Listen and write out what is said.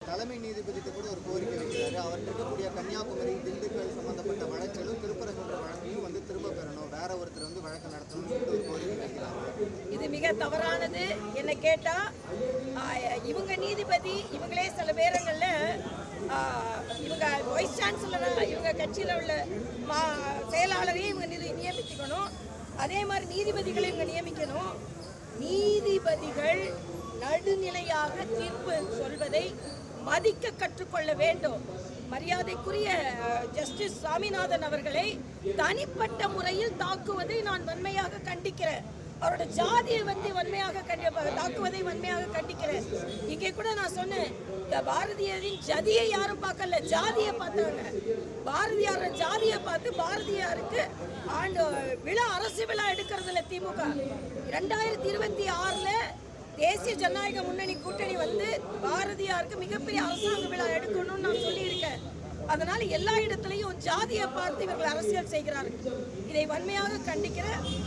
தலைமை நீதிபதிக்கு கூட ஒரு கோரிக்கை வைக்கிறாரு. அவர் இருக்கக்கூடிய கன்னியாகுமரி, திண்டுக்கல் சம்பந்தப்பட்ட வழக்கிலும் திருப்பரங்குன்ற வழக்கையும் வந்து திரும்ப பெறணும், வேற ஒருத்தர் வந்து வழக்கு நடத்தணும்னு சொல்லிட்டு ஒரு கோரிக்கை வைக்கிறாங்க. இது மிக தவறானது. என்ன கேட்டா இவங்க நீதிபதி இவங்களே சில பேரங்கள்ல இவங்க வைஸ் சான்சலர் இவங்க கட்சியில் உள்ள செயலாளரையும் இவங்க நியமிக்கணும். அதே மாதிரி நீதிபதிகளை இவங்க நியமிக்கணும். நீதிபதிகள் நடுநிலையாக தீர்ப்பு சொல்வதை மதிக்க கற்றுக்கொள்ள வேண்டும். மரியாதைக்குரிய ஜஸ்டிஸ் சாமிநாதன் அவர்களை தனிப்பட்ட முறையில் தாக்குவதை நான் வன்மையாக கண்டிக்கிறேன். அவரோட ஜாதியை வந்து வன்மையாக தாக்குவதை வன்மையாக கண்டிக்கிறேன். இங்கே கூட நான் சொன்னேன், இந்த பாரதியாரின் ஜதியை யாரும் பார்க்கல, ஜாதியை பார்த்தாங்க. பாரதியார் ஜாதியை பார்த்து பாரதியாருக்கு விழா அரசு விழா எடுக்கிறதுல திமுக 2026 தேசிய ஜனநாயக முன்னணி கூட்டணி வந்து பாரதியாருக்கு மிகப்பெரிய அரசாங்க விழா எடுக்கணும்னு நான் சொல்லியிருக்கேன். அதனால எல்லா இடத்துலையும் ஜாதியை பார்த்து இவர்கள் அரசியல் செய்கிறார்கள். இதை வன்மையாக கண்டிக்கிறேன்.